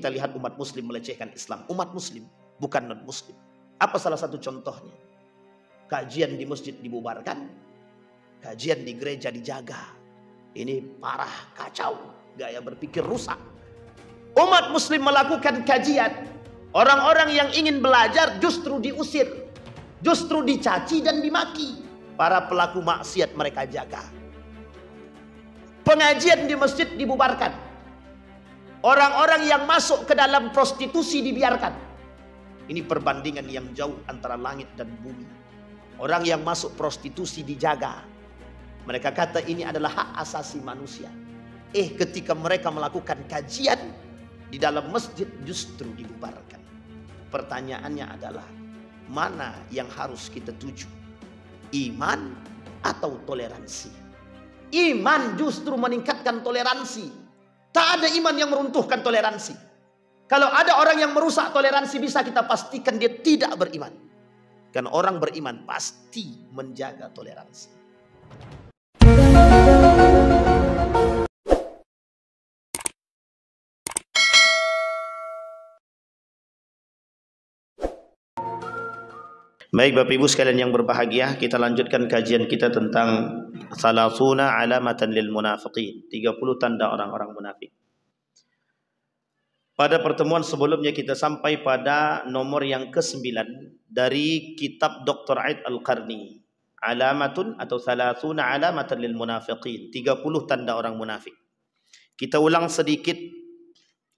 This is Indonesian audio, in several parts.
kita lihat umat muslim melecehkan Islam. Umat muslim, bukan non muslim. Apa salah satu contohnya? Kajian di masjid dibubarkan, kajian di gereja dijaga. Ini parah, kacau, gaya berpikir rusak. Umat muslim melakukan kajian, orang-orang yang ingin belajar justru diusir, justru dicaci dan dimaki. Para pelaku maksiat mereka jaga. Pengajian di masjid dibubarkan, orang-orang yang masuk ke dalam prostitusi dibiarkan. Ini perbandingan yang jauh antara langit dan bumi. Orang yang masuk prostitusi dijaga. Mereka kata ini adalah hak asasi manusia. Ketika mereka melakukan kajian di dalam masjid justru dibubarkan. Pertanyaannya adalah, mana yang harus kita tuju? Iman atau toleransi? Iman justru meningkatkan toleransi. Tak ada iman yang meruntuhkan toleransi. Kalau ada orang yang merusak toleransi, bisa kita pastikan dia tidak beriman. Karena orang beriman pasti menjaga toleransi. Baik Bapak Ibu sekalian yang berbahagia, kita lanjutkan kajian kita tentang salasuna alamatan lil munafiqin, 30 tanda orang-orang munafik. Pada pertemuan sebelumnya kita sampai pada nomor yang ke-9 dari kitab Dr. Aid Al-Qarni, alamatun atau salasuna alamatan lil munafiqin, 30 tanda orang munafik. Kita ulang sedikit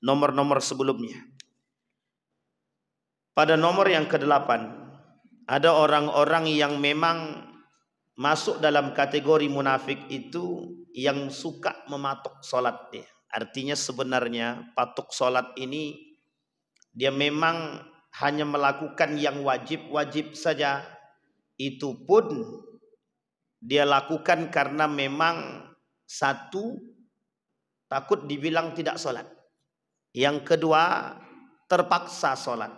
nomor-nomor sebelumnya. Pada nomor yang ke-8 ada orang-orang yang memang masuk dalam kategori munafik itu yang suka mematok sholat dia. Artinya sebenarnya patok sholat ini dia memang hanya melakukan yang wajib-wajib saja. Itu pun dia lakukan karena memang satu, takut dibilang tidak sholat. Yang kedua, terpaksa sholat.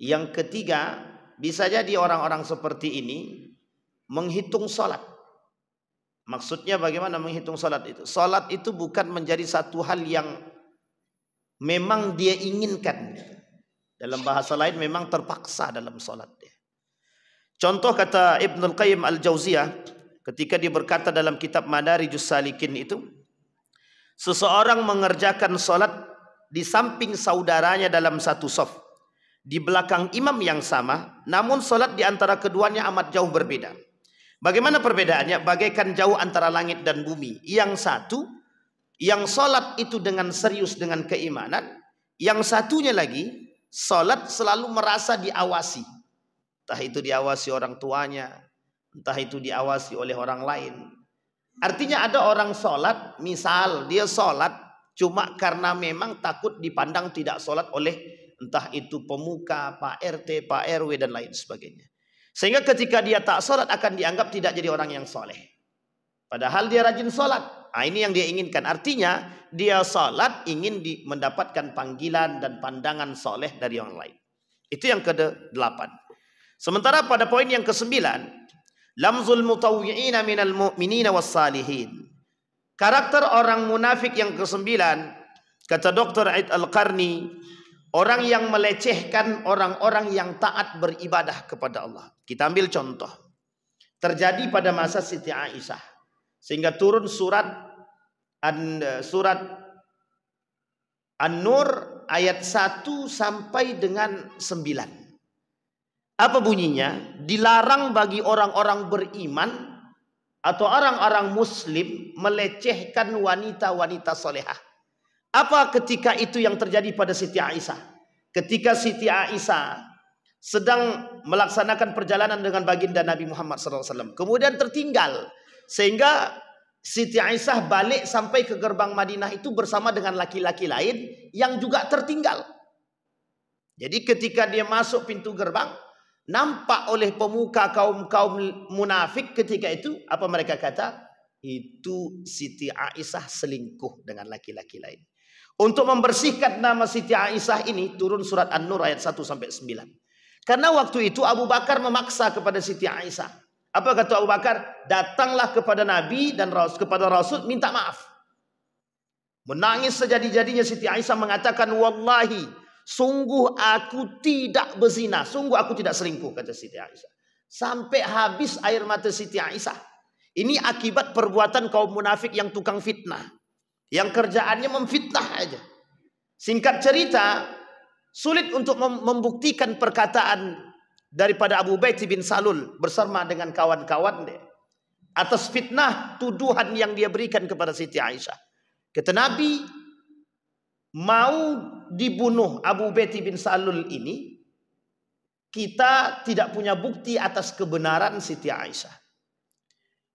Yang ketiga, bisa jadi orang-orang seperti ini menghitung sholat. Maksudnya bagaimana menghitung sholat itu? Sholat itu bukan menjadi satu hal yang memang dia inginkan. Dalam bahasa lain memang terpaksa dalam sholat dia. Contoh kata Ibnul Qayyim Al-Jauziyah ketika dia berkata dalam kitab Madarijus Salikin itu, seseorang mengerjakan sholat di samping saudaranya dalam satu shaf, di belakang imam yang sama, namun sholat di antara keduanya amat jauh berbeda. Bagaimana perbedaannya? Bagaikan jauh antara langit dan bumi. Yang satu, yang sholat itu dengan serius dengan keimanan. Yang satunya lagi, sholat selalu merasa diawasi. Entah itu diawasi orang tuanya, entah itu diawasi oleh orang lain. Artinya ada orang sholat, misal dia sholat cuma karena memang takut dipandang tidak sholat oleh entah itu pemuka, Pak RT, Pak RW dan lain sebagainya. Sehingga ketika dia tak sholat akan dianggap tidak jadi orang yang soleh. Padahal dia rajin sholat. Nah, ini yang dia inginkan. Artinya dia sholat ingin mendapatkan panggilan dan pandangan soleh dari orang lain. Itu yang ke-8. Sementara pada poin yang ke-9, lamzul mutawwi'ina minal mu'minina was salihin. Karakter orang munafik yang ke-9, kata Dr. Aid Al-Qarni, orang yang melecehkan orang-orang yang taat beribadah kepada Allah. Kita ambil contoh. Terjadi pada masa Siti Aisyah. Sehingga turun surat An-Nur ayat 1 sampai dengan 9. Apa bunyinya? Dilarang bagi orang-orang beriman atau orang-orang muslim melecehkan wanita-wanita solehah. Apa ketika itu yang terjadi pada Siti Aisyah? Ketika Siti Aisyah sedang melaksanakan perjalanan dengan baginda Nabi Muhammad SAW. Kemudian tertinggal. Sehingga Siti Aisyah balik sampai ke gerbang Madinah itu bersama dengan laki-laki lain yang juga tertinggal. Jadi ketika dia masuk pintu gerbang, nampak oleh pemuka kaum-kaum munafik ketika itu. Apa mereka kata? Itu Siti Aisyah selingkuh dengan laki-laki lain. Untuk membersihkan nama Siti Aisyah ini turun surat An-Nur ayat 1 sampai 9. Karena waktu itu Abu Bakar memaksa kepada Siti Aisyah. Apa kata Abu Bakar? Datanglah kepada Nabi dan kepada Rasul minta maaf. Menangis sejadi-jadinya Siti Aisyah mengatakan, wallahi, sungguh aku tidak berzina, sungguh aku tidak selingkuh, kata Siti Aisyah. Sampai habis air mata Siti Aisyah. Ini akibat perbuatan kaum munafik yang tukang fitnah, yang kerjaannya memfitnah aja. Singkat cerita, sulit untuk membuktikan perkataan daripada Abu Ubaidah bin Salul bersama dengan kawan-kawan dia atas fitnah tuduhan yang dia berikan kepada Siti Aisyah. Kata Nabi, mau dibunuh Abu Ubaidah bin Salul ini, kita tidak punya bukti atas kebenaran Siti Aisyah.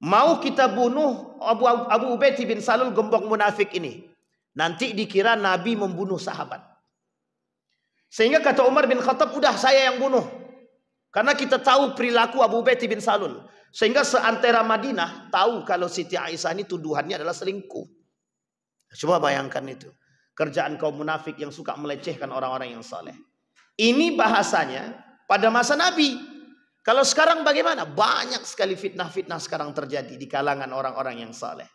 Mau kita bunuh Abu Ubaidah bin Salul, gembong munafik ini, nanti dikira Nabi membunuh sahabat. Sehingga kata Umar bin Khattab, udah saya yang bunuh. Karena kita tahu perilaku Abu Ubaidah bin Salul. Sehingga seantera Madinah tahu kalau Siti Aisyah ini tuduhannya adalah selingkuh. Coba bayangkan itu. Kerjaan kaum munafik yang suka melecehkan orang-orang yang saleh. Ini bahasanya pada masa Nabi. Kalau sekarang bagaimana? Banyak sekali fitnah-fitnah sekarang terjadi di kalangan orang-orang yang saleh.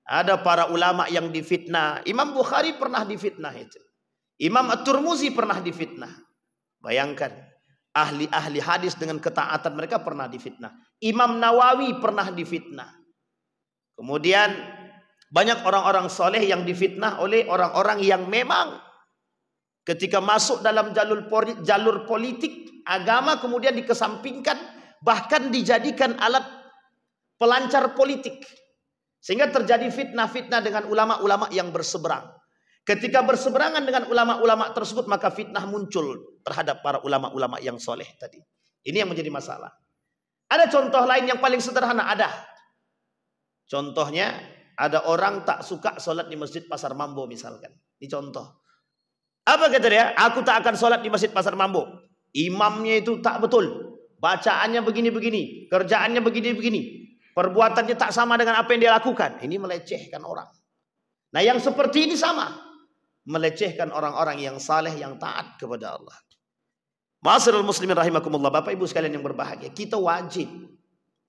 Ada para ulama yang difitnah. Imam Bukhari pernah difitnah itu. Imam At-Tirmidzi pernah difitnah. Bayangkan. Ahli-ahli hadis dengan ketaatan mereka pernah difitnah. Imam Nawawi pernah difitnah. Kemudian banyak orang-orang soleh yang difitnah oleh orang-orang yang memang ketika masuk dalam jalur politik, agama kemudian dikesampingkan, bahkan dijadikan alat pelancar politik. Sehingga terjadi fitnah-fitnah dengan ulama-ulama yang berseberang. Ketika berseberangan dengan ulama-ulama tersebut, maka fitnah muncul terhadap para ulama-ulama yang soleh tadi. Ini yang menjadi masalah. Ada contoh lain yang paling sederhana, ada. Contohnya, ada orang tak suka sholat di masjid Pasar Mambo misalkan. Ini contoh. Apa kata dia? Aku tak akan sholat di masjid Pasar Mambo. Imamnya itu tak betul. Bacaannya begini-begini. Kerjaannya begini-begini. Perbuatannya tak sama dengan apa yang dia lakukan. Ini melecehkan orang. Nah yang seperti ini sama. Melecehkan orang-orang yang saleh, yang taat kepada Allah. Ma'asyiral muslimin rahimakumullah, Bapak Ibu sekalian yang berbahagia, kita wajib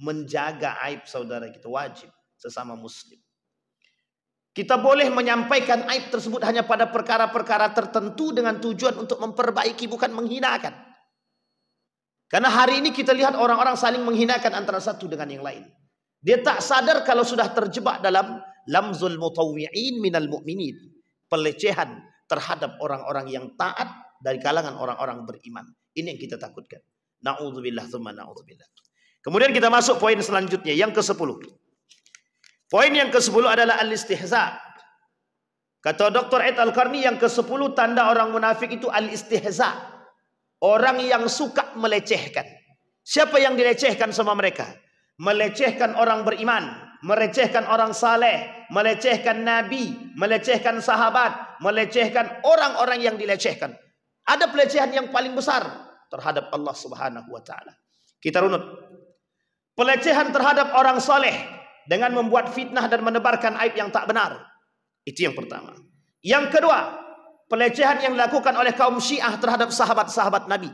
menjaga aib saudara kita, wajib sesama muslim. Kita boleh menyampaikan aib tersebut hanya pada perkara-perkara tertentu dengan tujuan untuk memperbaiki, bukan menghinakan. Karena hari ini kita lihat orang-orang saling menghinakan antara satu dengan yang lain. Dia tak sadar kalau sudah terjebak dalam lamzul mutawwi'in minal mu'minin, pelecehan terhadap orang-orang yang taat dari kalangan orang-orang beriman. Ini yang kita takutkan. Na'udzubillah tsumma na'udzubillah. Kemudian kita masuk poin selanjutnya, yang ke-10. Poin yang ke-10 adalah al-istihza. Kata Dr. Ed Al-Qarni, yang ke-10 tanda orang munafik itu al-istihza. Orang yang suka melecehkan. Siapa yang dilecehkan sama mereka? Melecehkan orang beriman, melecehkan orang saleh, melecehkan nabi, melecehkan sahabat, melecehkan orang-orang yang dilecehkan. Ada pelecehan yang paling besar terhadap Allah Subhanahu wa taala. Kita runut. Pelecehan terhadap orang saleh dengan membuat fitnah dan menebarkan aib yang tak benar. Itu yang pertama. Yang kedua, pelecehan yang dilakukan oleh kaum Syiah terhadap sahabat-sahabat Nabi.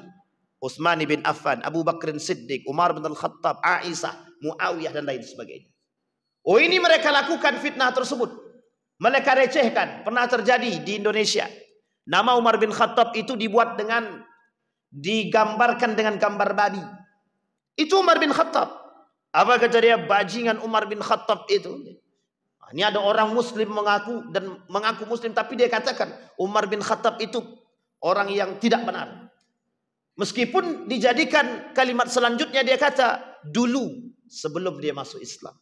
Utsman bin Affan, Abu Bakr Siddiq, Umar bin Al-Khattab, Aisyah, Muawiyah dan lain sebagainya. Oh, ini mereka lakukan fitnah tersebut. Mereka recehkan. Pernah terjadi di Indonesia. Nama Umar bin Khattab itu digambarkan dengan gambar babi. Itu Umar bin Khattab. Apa kata dia? Bajingan Umar bin Khattab itu. Ini ada orang muslim mengaku muslim, tapi dia katakan Umar bin Khattab itu orang yang tidak benar. Meskipun dijadikan kalimat selanjutnya dia kata dulu sebelum dia masuk Islam.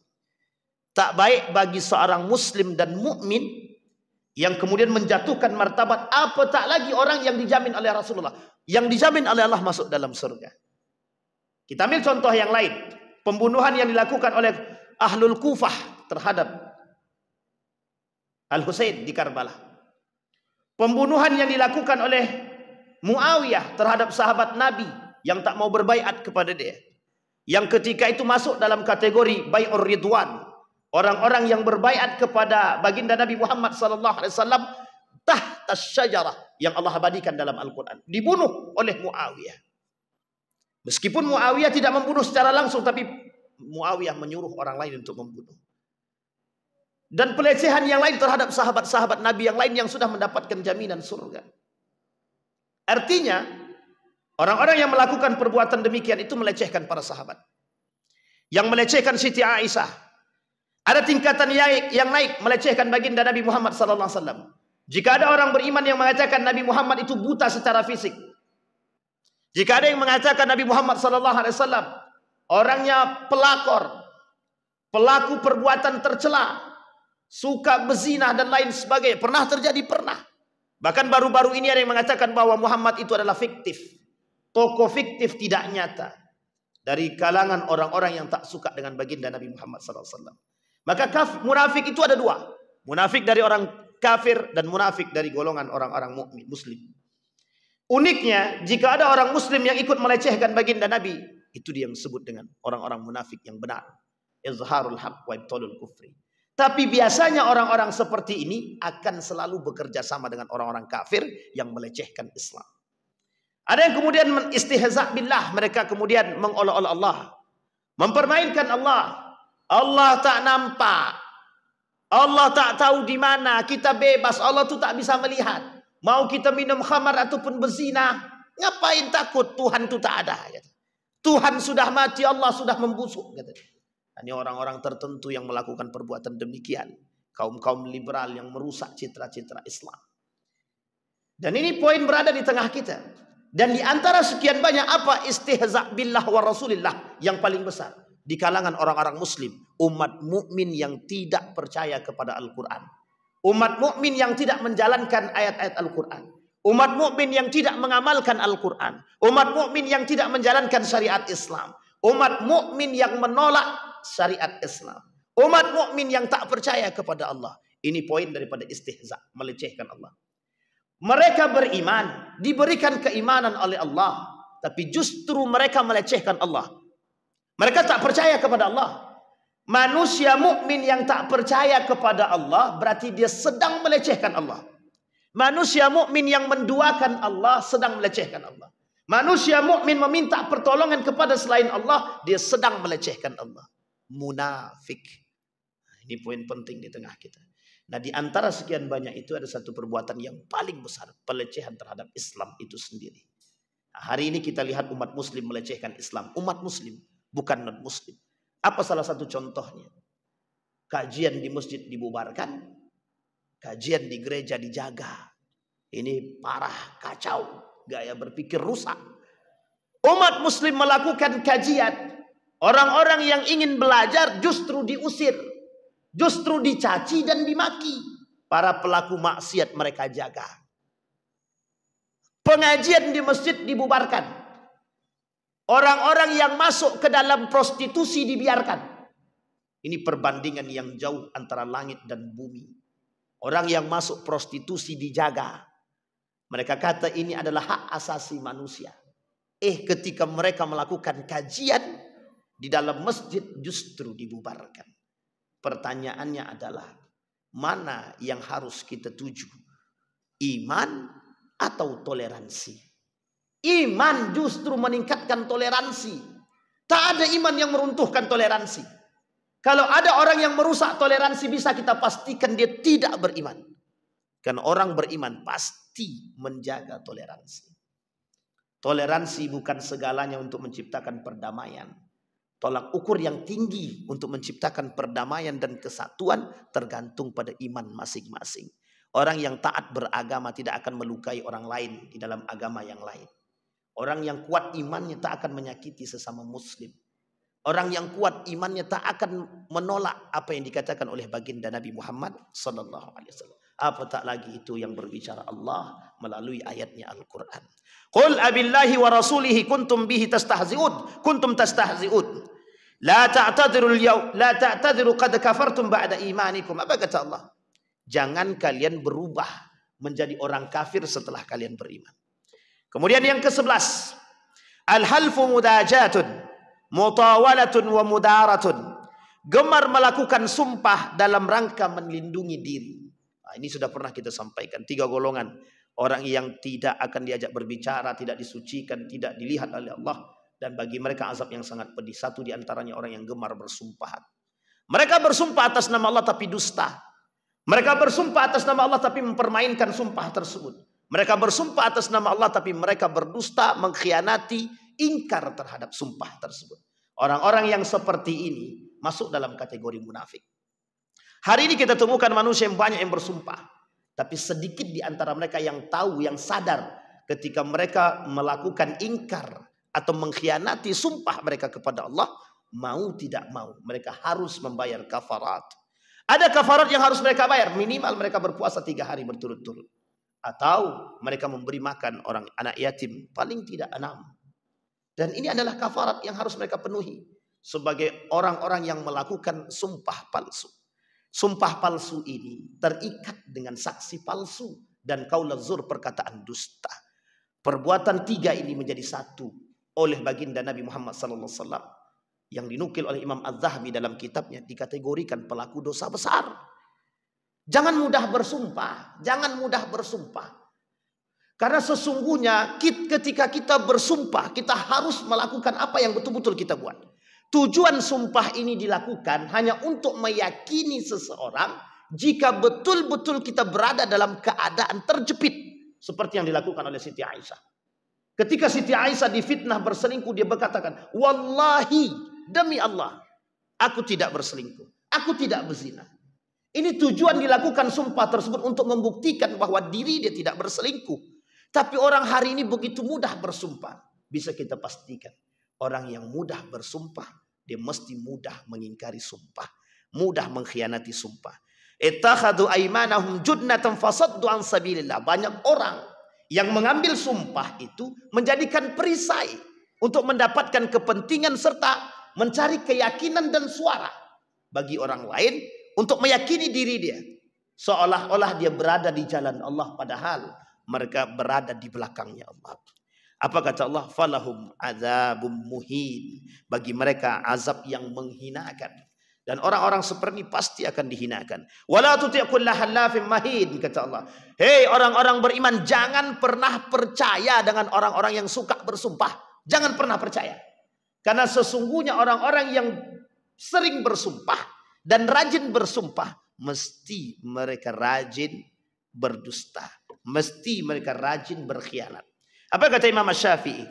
Tak baik bagi seorang muslim dan mukmin yang kemudian menjatuhkan martabat, apa tak lagi orang yang dijamin oleh Rasulullah, yang dijamin oleh Allah masuk dalam surga. Kita ambil contoh yang lain. Pembunuhan yang dilakukan oleh Ahlul Kufah terhadap Al-Husain di Karbala. Pembunuhan yang dilakukan oleh Muawiyah terhadap sahabat Nabi yang tak mau berbaiat kepada dia. Yang ketika itu masuk dalam kategori Bai'ur Ridwan. Orang-orang yang berbaiat kepada baginda Nabi Muhammad SAW tahta syajarah yang Allah abadikan dalam Al-Quran. Dibunuh oleh Muawiyah. Meskipun Muawiyah tidak membunuh secara langsung, tapi Muawiyah menyuruh orang lain untuk membunuh. dan pelecehan yang lain terhadap sahabat-sahabat Nabi yang lain yang sudah mendapatkan jaminan surga. Artinya, orang-orang yang melakukan perbuatan demikian itu melecehkan para sahabat. Yang melecehkan Siti Aisyah. Ada tingkatan yang naik melecehkan baginda Nabi Muhammad SAW. Jika ada orang beriman yang mengatakan Nabi Muhammad itu buta secara fisik. Jika ada yang mengatakan Nabi Muhammad SAW orangnya pelakor, pelaku perbuatan tercela, suka berzina dan lain sebagainya. Pernah terjadi, pernah. Bahkan baru-baru ini ada yang mengatakan bahwa Muhammad itu adalah fiktif. Tokoh fiktif tidak nyata. Dari kalangan orang-orang yang tak suka dengan baginda Nabi Muhammad SAW. Maka munafik itu ada dua. Munafik dari orang kafir dan munafik dari golongan orang-orang mukmin muslim. Uniknya, jika ada orang muslim yang ikut melecehkan baginda Nabi, itu dia yang disebut dengan orang-orang munafik yang benar. Izharul haq wa ibtalul kufri. Tapi biasanya orang-orang seperti ini akan selalu bekerja sama dengan orang-orang kafir yang melecehkan Islam. Ada yang kemudian istihza' billah, mereka kemudian mengolok-olok Allah, mempermainkan Allah. Allah tak nampak, Allah tak tahu di mana, kita bebas, Allah tu tak bisa melihat. Mau kita minum khamar ataupun berzina, ngapain takut? Tuhan tu tak ada. Tuhan sudah mati, Allah sudah membusuk. Ini orang-orang tertentu yang melakukan perbuatan demikian. Kaum-kaum liberal yang merusak citra-citra Islam. Dan ini poin berada di tengah kita. Dan di antara sekian banyak apa istihza' billah wa rasulillah yang paling besar di kalangan orang-orang muslim, umat mukmin yang tidak percaya kepada Al-Quran, umat mukmin yang tidak menjalankan ayat-ayat Al-Quran, umat mukmin yang tidak mengamalkan Al-Quran, umat mukmin yang tidak menjalankan syariat Islam, umat mukmin yang menolak syariat Islam, umat mukmin yang tak percaya kepada Allah. Ini poin daripada istihza', melecehkan Allah. Mereka beriman, diberikan keimanan oleh Allah, tapi justru mereka melecehkan Allah. Mereka tak percaya kepada Allah. Manusia mukmin yang tak percaya kepada Allah berarti dia sedang melecehkan Allah. Manusia mukmin yang menduakan Allah sedang melecehkan Allah. Manusia mukmin meminta pertolongan kepada selain Allah, dia sedang melecehkan Allah. Munafik. Ini poin penting di tengah kita. Nah, di antara sekian banyak itu ada satu perbuatan yang paling besar, pelecehan terhadap Islam itu sendiri. Nah, hari ini kita lihat umat muslim melecehkan Islam. Umat muslim, bukan non-muslim. Apa salah satu contohnya? Kajian di masjid dibubarkan, kajian di gereja dijaga. Ini parah, kacau, gaya berpikir rusak. Umat muslim melakukan kajian, orang-orang yang ingin belajar justru diusir, justru dicaci dan dimaki. Para pelaku maksiat mereka jaga. Pengajian di masjid dibubarkan. Orang-orang yang masuk ke dalam prostitusi dibiarkan. Ini perbandingan yang jauh antara langit dan bumi. Orang yang masuk prostitusi dijaga. Mereka kata ini adalah hak asasi manusia. Ketika mereka melakukan kajian di dalam masjid justru dibubarkan. Pertanyaannya adalah, mana yang harus kita tuju? Iman atau toleransi? Iman justru meningkatkan toleransi. Tak ada iman yang meruntuhkan toleransi. Kalau ada orang yang merusak toleransi, bisa kita pastikan dia tidak beriman. Karena orang beriman pasti menjaga toleransi. Toleransi bukan segalanya untuk menciptakan perdamaian. Tolak ukur yang tinggi untuk menciptakan perdamaian dan kesatuan tergantung pada iman masing-masing. Orang yang taat beragama tidak akan melukai orang lain di dalam agama yang lain. Orang yang kuat imannya tak akan menyakiti sesama muslim. Orang yang kuat imannya tak akan menolak apa yang dikatakan oleh baginda Nabi Muhammad SAW. Apatah lagi itu yang berbicara Allah melalui ayatnya Al-Quran. Qul abillahi wa rasulihi kuntum bihi tastahzi'un. Kuntum tastahzi'un. La ta'tadiru qad kafartum ba'da imanikum. Apa kata Allah? Jangan kalian berubah menjadi orang kafir setelah kalian beriman. Kemudian yang ke-11. Al-halfu mudajatun, mutawalatun wa mudaratun. Gemar melakukan sumpah dalam rangka melindungi diri. Nah, ini sudah pernah kita sampaikan. 3 golongan. Orang yang tidak akan diajak berbicara, tidak disucikan, tidak dilihat oleh Allah. Dan bagi mereka azab yang sangat pedih. 1 di antaranya orang yang gemar bersumpah. Mereka bersumpah atas nama Allah tapi dusta. Mereka bersumpah atas nama Allah tapi mempermainkan sumpah tersebut. Mereka bersumpah atas nama Allah tapi mereka berdusta, mengkhianati, ingkar terhadap sumpah tersebut. Orang-orang yang seperti ini masuk dalam kategori munafik. Hari ini kita temukan manusia yang banyak yang bersumpah. Tapi sedikit di antara mereka yang tahu, yang sadar ketika mereka melakukan ingkar atau mengkhianati sumpah mereka kepada Allah. Mau tidak mau, mereka harus membayar kafarat. Ada kafarat yang harus mereka bayar. Minimal mereka berpuasa 3 hari berturut-turut. Atau mereka memberi makan orang anak yatim. Paling tidak 6. Dan ini adalah kafarat yang harus mereka penuhi. Sebagai orang-orang yang melakukan sumpah palsu. Sumpah palsu ini terikat dengan saksi palsu. Dan qaul zur, perkataan dusta. Perbuatan 3 ini menjadi satu oleh baginda Nabi Muhammad SAW. Yang dinukil oleh Imam Az-Zahabi dalam kitabnya, dikategorikan pelaku dosa besar. Jangan mudah bersumpah. Jangan mudah bersumpah. Karena sesungguhnya ketika kita bersumpah, kita harus melakukan apa yang betul-betul kita buat. Tujuan sumpah ini dilakukan hanya untuk meyakini seseorang jika betul-betul kita berada dalam keadaan terjepit. Seperti yang dilakukan oleh Siti Aisyah. Ketika Siti Aisyah difitnah berselingkuh, dia berkatakan, wallahi, demi Allah, aku tidak berselingkuh. Aku tidak berzina. Ini tujuan dilakukan sumpah tersebut untuk membuktikan bahwa diri dia tidak berselingkuh. Tapi orang hari ini begitu mudah bersumpah. Bisa kita pastikan. Orang yang mudah bersumpah, dia mesti mudah mengingkari sumpah. Mudah mengkhianati sumpah. Ittakhadhu aymanahum judnatan fasaddu an sabilillah. Banyak orang yang mengambil sumpah itu menjadikan perisai untuk mendapatkan kepentingan serta mencari keyakinan dan suara bagi orang lain untuk meyakini diri dia. Seolah-olah dia berada di jalan Allah padahal mereka berada di belakangnya Allah. Apa kata Allah? Falahum azabum muhin. Bagi mereka azab yang menghinakan. Dan orang-orang seperti ini pasti akan dihinakan. Wala tuti' kulla halafin mahin, kata Allah. Hei orang-orang beriman, jangan pernah percaya dengan orang-orang yang suka bersumpah. Jangan pernah percaya. Karena sesungguhnya orang-orang yang sering bersumpah dan rajin bersumpah, mesti mereka rajin berdusta. Mesti mereka rajin berkhianat. Apa kata Imam Syafi'i?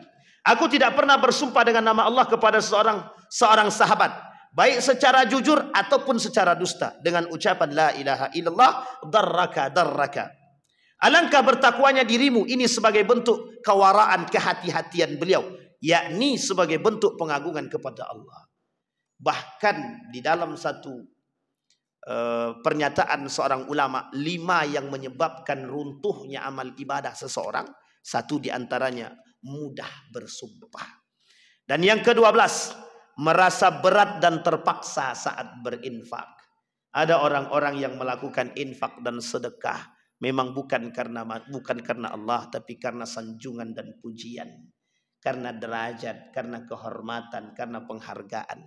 Aku tidak pernah bersumpah dengan nama Allah kepada seorang sahabat, baik secara jujur ataupun secara dusta, dengan ucapan la ilaha illallah darraka. Alangkah bertakwanya dirimu, ini sebagai bentuk kewaraan, kehati-hatian beliau, yakni sebagai bentuk pengagungan kepada Allah. Bahkan di dalam satu pernyataan seorang ulama, 5 yang menyebabkan runtuhnya amal ibadah seseorang, satu di antaranya mudah bersumpah. Dan yang ke-12, merasa berat dan terpaksa saat berinfak. Ada orang-orang yang melakukan infak dan sedekah memang bukan karena Allah, tapi karena sanjungan dan pujian, karena derajat, karena kehormatan, karena penghargaan.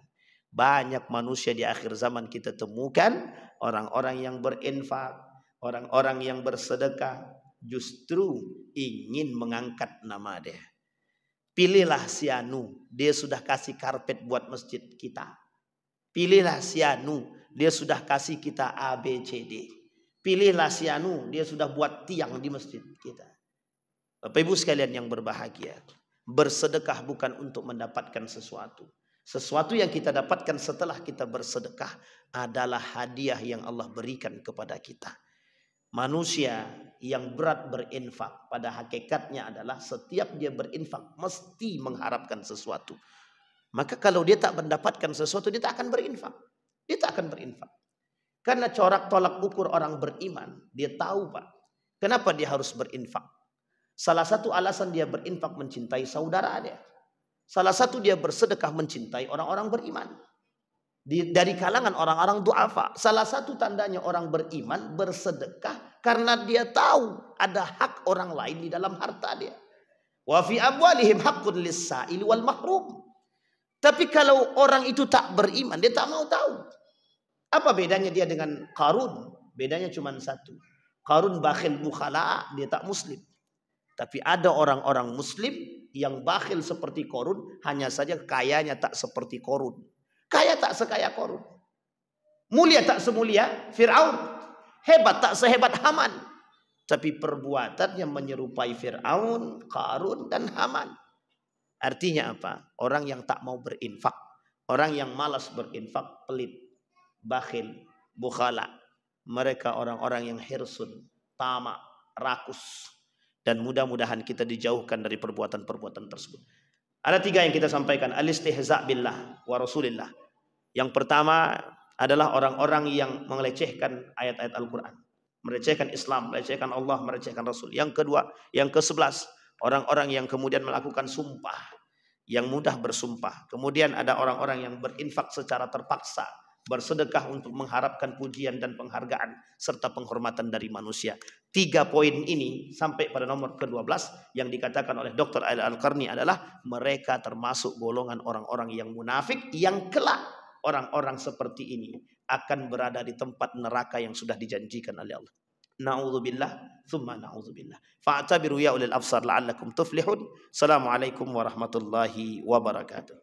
Banyak manusia di akhir zaman kita temukan orang-orang yang berinfak, orang-orang yang bersedekah justru ingin mengangkat nama dia. Pilihlah si Anu, dia sudah kasih karpet buat masjid kita. Pilihlah si Anu, dia sudah kasih kita ABCD. Pilihlah si Anu, dia sudah buat tiang di masjid kita. Bapak Ibu sekalian yang berbahagia, bersedekah bukan untuk mendapatkan sesuatu. Sesuatu yang kita dapatkan setelah kita bersedekah adalah hadiah yang Allah berikan kepada kita. Manusia yang berat berinfak pada hakikatnya adalah setiap dia berinfak mesti mengharapkan sesuatu. Maka kalau dia tak mendapatkan sesuatu, dia tak akan berinfak. Dia tak akan berinfak. Karena corak tolak ukur orang beriman, dia tahu Pak, kenapa dia harus berinfak. Salah satu alasan dia berinfak mencintai saudara dia. Salah satu dia bersedekah mencintai orang-orang beriman. Dari kalangan orang-orang du'afa. Salah satu tandanya orang beriman bersedekah karena dia tahu ada hak orang lain di dalam harta dia. Wa fi amwalihim haqqun lis-sa'il wal mahrum. Tapi kalau orang itu tak beriman, dia tak mau tahu. Apa bedanya dia dengan Qarun? Bedanya cuma satu. Qarun bakhil bukhala, dia tak muslim. Tapi ada orang-orang muslim yang bakhil seperti Qarun, hanya saja kayanya tak seperti Qarun. Kaya tak sekaya Qarun. Mulia tak semulia Fir'aun, hebat tak sehebat Haman, tapi perbuatannya menyerupai Fir'aun, Qarun dan Haman. Artinya apa? Orang yang tak mau berinfak, orang yang malas berinfak, pelit, bakhil, bukhala. Mereka orang-orang yang hirsun, tamak, rakus. Dan mudah-mudahan kita dijauhkan dari perbuatan-perbuatan tersebut. Ada 3 yang kita sampaikan. Al-istihza' billah wa rasulillah. Yang pertama adalah orang-orang yang melecehkan ayat-ayat Al-Quran, melecehkan Islam, melecehkan Allah, melecehkan Rasul. Yang kedua, yang ke-11, orang-orang yang kemudian melakukan sumpah, yang mudah bersumpah. Kemudian ada orang-orang yang berinfak secara terpaksa, bersedekah untuk mengharapkan pujian dan penghargaan serta penghormatan dari manusia. 3 poin ini sampai pada nomor ke-12 yang dikatakan oleh Dr. Al-Qarni adalah mereka termasuk golongan orang-orang yang munafik, yang kelak orang-orang seperti ini akan berada di tempat neraka yang sudah dijanjikan oleh Allah. Na'udzubillah, thumma na'udzubillah. Fa'tabiru ya ulil absar la'allakum tuflihun. Assalamualaikum warahmatullahi wabarakatuh.